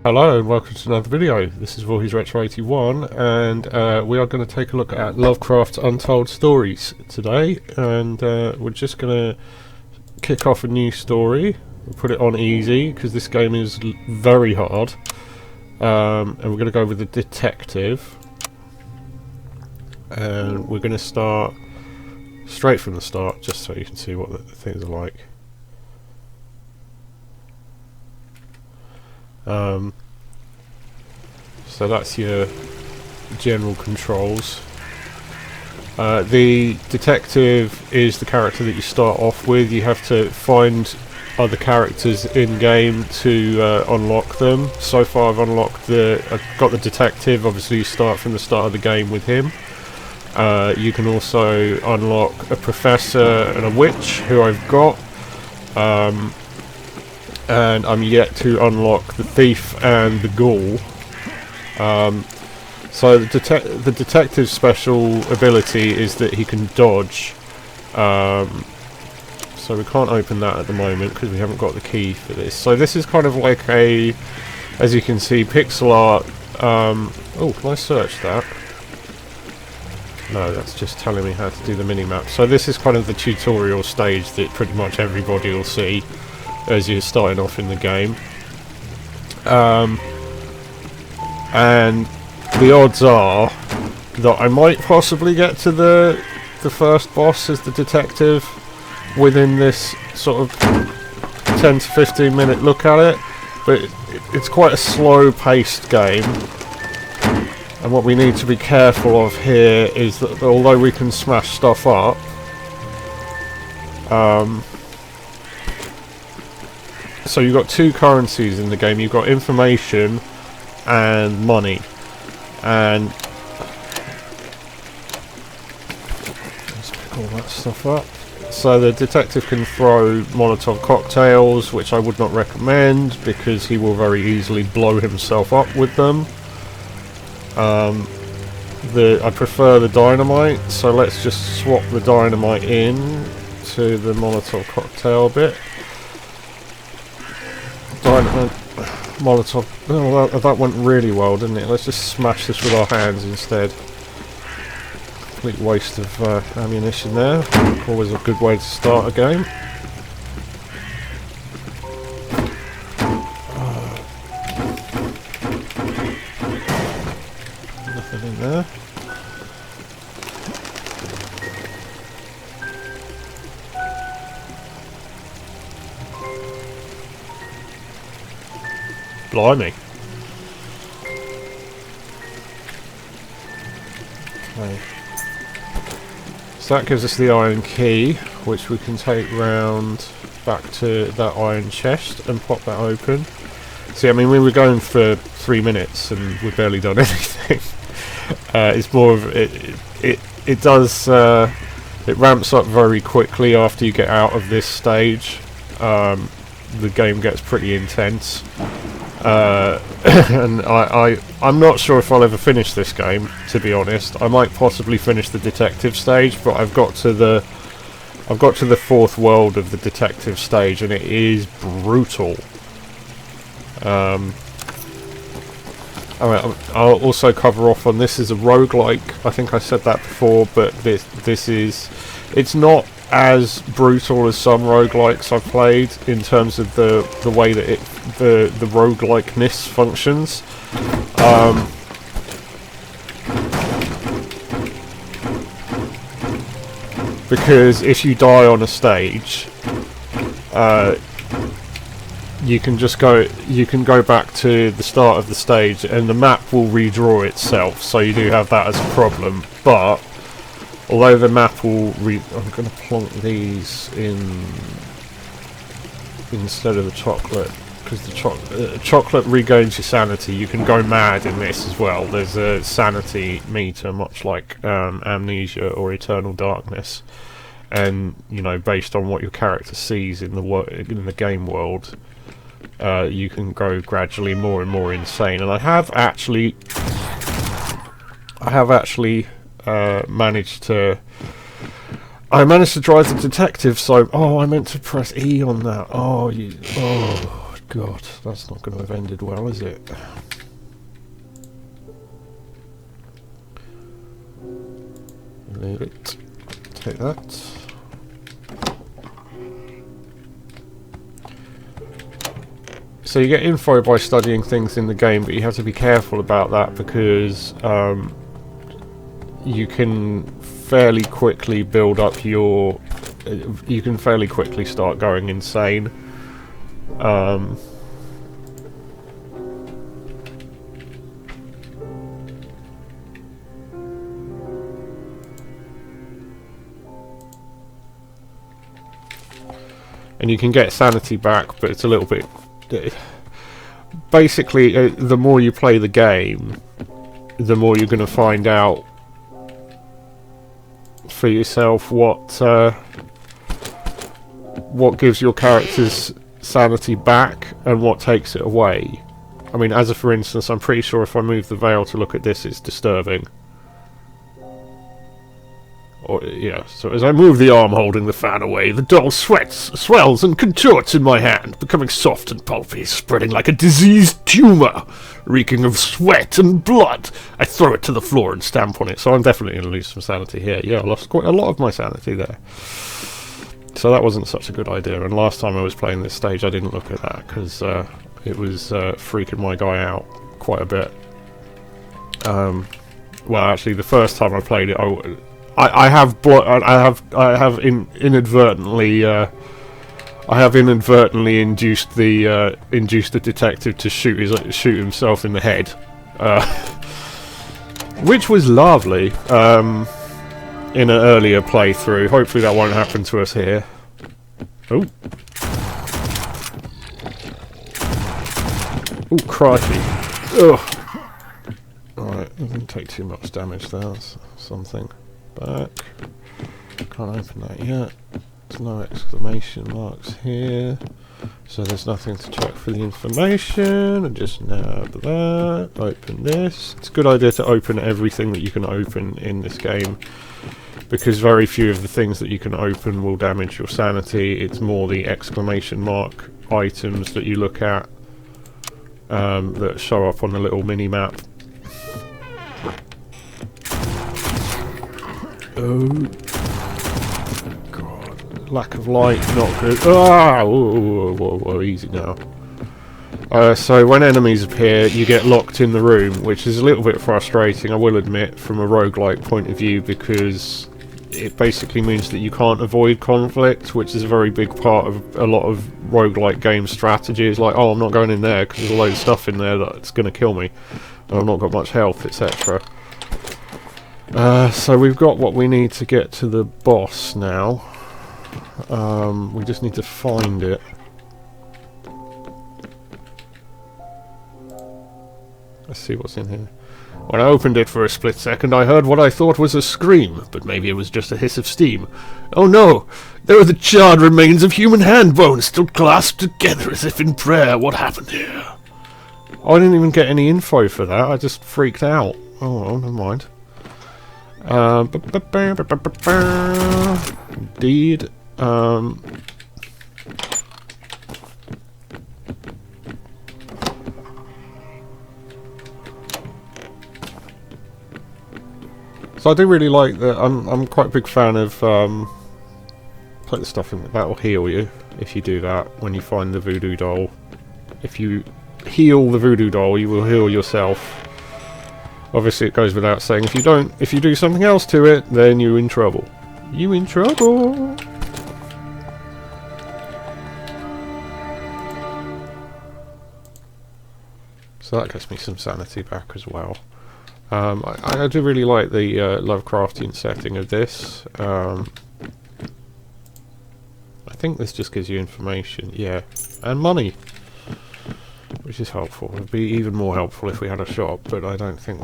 Hello and welcome to another video. This is Voorhees Retro 81 and we are going to take a look at Lovecraft's Untold stories today, and we're just going to kick off a new story. We'll put it on easy because this game is very hard, and we're going to go with the detective, and we're going to start straight from the start just so you can see what the things are like. So that's your general controls. The detective is the character that you start off with. You have to find other characters in game to unlock them. So far I've got the detective. Obviously you start from the start of the game with him. You can also unlock a professor and a witch, who I've got. And I'm yet to unlock the thief and the ghoul. So the detective's special ability is that he can dodge. So we can't open that at the moment because we haven't got the key for this. So this is kind of like a, as you can see, pixel art. Oh, can I search that? No, that's just telling me how to do the mini-map. So this is kind of the tutorial stage that pretty much everybody will see as you're starting off in the game. And the odds are that I might possibly get to the first boss as the detective within this sort of 10 to 15 minute look at it, but it's quite a slow paced game, and what we need to be careful of here is that although we can smash stuff up, so you've got two currencies in the game. You've got information and money, and let's pick all that stuff up. So the detective can throw Molotov cocktails, which I would not recommend because he will very easily blow himself up with them. I prefer the dynamite, so let's just swap the dynamite in to the Molotov cocktail bit. Dynamite, Molotov. Oh, that went really well, didn't it? Let's just smash this with our hands instead. Complete waste of ammunition there. Always a good way to start a game. Nothing in there. Blimey. Okay. So that gives us the iron key, which we can take round back to that iron chest and pop that open. See, I mean, we were going for 3 minutes and we've barely done anything. It's more of it does it ramps up very quickly after you get out of this stage. The game gets pretty intense. And I'm not sure if I'll ever finish this game, to be honest. I might possibly finish the detective stage, but I've got to the fourth world of the detective stage, and it is brutal. I'll also cover off on this as a roguelike. I think I said that before, but it's not as brutal as some roguelikes I've played in terms of the way that the roguelikeness functions. Because if you die on a stage, you can go back to the start of the stage and the map will redraw itself, so you do have that as a problem. But although the map will I'm going to plonk these in instead of the chocolate, because the chocolate regains your sanity. You can go mad in this as well. There's a sanity meter, much like Amnesia or Eternal Darkness, and you know, based on what your character sees in the game world, you can go gradually more and more insane. And I have actually managed to drive the detective. So I meant to press E on that. Oh God, that's not going to have ended well, is it? Leave it. Take that. So you get info by studying things in the game, but you have to be careful about that because you can fairly quickly build up your... you can fairly quickly start going insane. And you can get sanity back, but it's a little bit... basically, the more you play the game, the more you're going to find out for yourself what gives your characters sanity back and what takes it away. I mean, as a for instance, I'm pretty sure if I move the veil to look at this, it's disturbing. Or, yeah, so as I move the arm holding the fan away, the doll swells and contorts in my hand, becoming soft and pulpy, spreading like a diseased tumour, reeking of sweat and blood. I throw it to the floor and stamp on it, so I'm definitely going to lose some sanity here. Yeah, I lost quite a lot of my sanity there. So that wasn't such a good idea, and last time I was playing this stage I didn't look at that, because it was freaking my guy out quite a bit. Well, actually, the first time I played it, I have inadvertently induced the detective to shoot himself in the head, which was lovely in an earlier playthrough. Hopefully that won't happen to us here. Oh, oh, crikey! Ugh. Alright, I didn't take too much damage there. That's something. Back. Can't open that yet. There's no exclamation marks here, so there's nothing to check for the information. And just nab that. Open this. It's a good idea to open everything that you can open in this game, because very few of the things that you can open will damage your sanity. It's more the exclamation mark items that you look at that show up on the little mini map. Oh God! Lack of light, not good. Ah! Whoa, whoa, whoa, easy now. So when enemies appear, you get locked in the room, which is a little bit frustrating, I will admit, from a roguelike point of view, because it basically means that you can't avoid conflict, which is a very big part of a lot of roguelike game strategies. Like, oh, I'm not going in there because there's a load of stuff in there that's going to kill me, and I've not got much health, etc. So we've got what we need to get to the boss now. We just need to find it. Let's see what's in here. When I opened it for a split second, I heard what I thought was a scream, but maybe it was just a hiss of steam. Oh no! There are the charred remains of human hand bones still clasped together as if in prayer. What happened here? Oh, I didn't even get any info for that. I just freaked out. Oh well, never mind. Indeed. So I do really like that. I'm quite a big fan of put the stuff in that will heal you if you do that when you find the voodoo doll. If you heal the voodoo doll, you will heal yourself. Obviously, it goes without saying. If you do something else to it, then you're in trouble. You in trouble. So that gets me some sanity back as well. I do really like the Lovecraftian setting of this. I think this just gives you information, yeah, and money, which is helpful. It would be even more helpful if we had a shop, but I don't think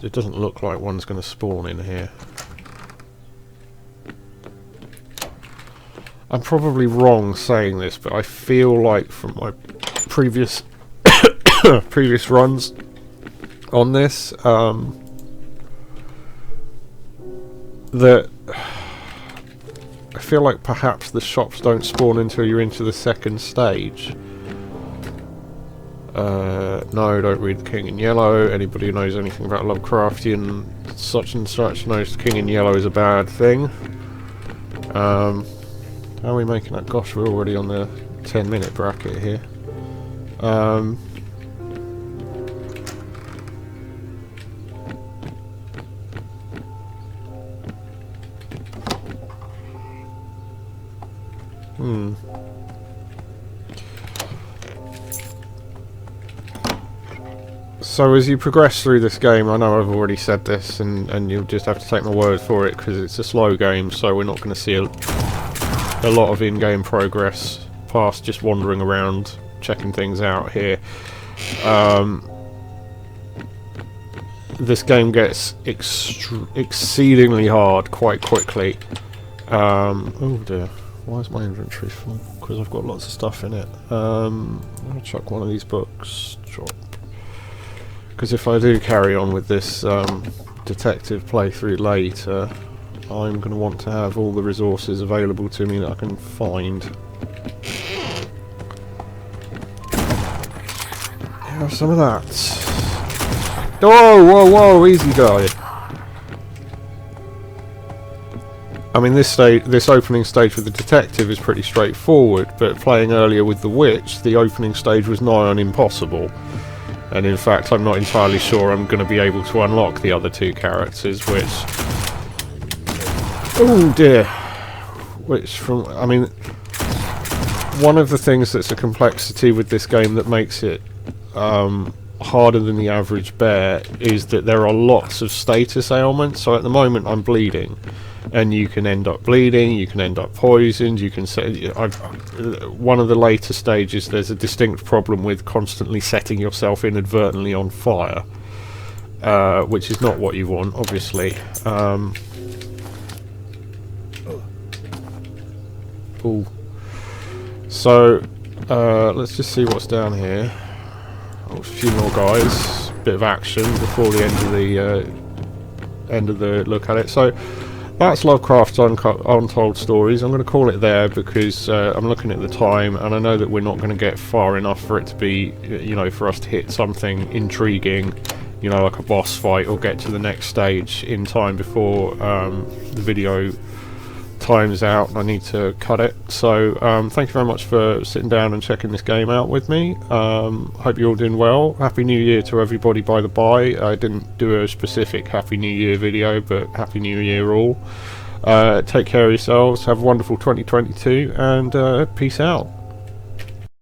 it doesn't look like one's going to spawn in here. I'm probably wrong saying this, but I feel like from my previous previous runs on this, that I feel like perhaps the shops don't spawn until you're into the second stage. No, don't read The King in Yellow. Anybody who knows anything about Lovecraftian such and such knows The King in Yellow is a bad thing. How are we making that? Gosh, we're already on the 10-minute bracket here. So as you progress through this game, I know I've already said this, and you'll just have to take my word for it because it's a slow game, so we're not going to see a lot of in-game progress past just wandering around checking things out here. This game gets exceedingly hard quite quickly. Oh dear, why is my inventory full? Because I've got lots of stuff in it. I'm going to chuck one of these books. Drop. Because if I do carry on with this detective playthrough later, I'm going to want to have all the resources available to me that I can find. Have some of that. Whoa, whoa, whoa! Easy guy. I mean, this opening stage with the detective is pretty straightforward, but playing earlier with the witch, the opening stage was nigh on impossible. And in fact, I'm not entirely sure I'm going to be able to unlock the other two characters, which... Oh dear! I mean, one of the things that's a complexity with this game that makes it harder than the average bear is that there are lots of status ailments. So at the moment I'm bleeding, and you can end up bleeding, you can end up poisoned, you can say... one of the later stages, there's a distinct problem with constantly setting yourself inadvertently on fire, which is not what you want, obviously. Ooh. So, let's just see what's down here. Oh, a few more guys, bit of action before the end of the look at it. So, that's Lovecraft's Untold Stories. I'm going to call it there because I'm looking at the time and I know that we're not going to get far enough for it to be, you know, for us to hit something intriguing, you know, like a boss fight or get to the next stage in time before the video times out and I need to cut it. So thank you very much for sitting down and checking this game out with me. Hope you're all doing well. Happy New Year to everybody, by the by. I didn't do a specific Happy New Year video, but Happy New Year all. Take care of yourselves, have a wonderful 2022 and peace out.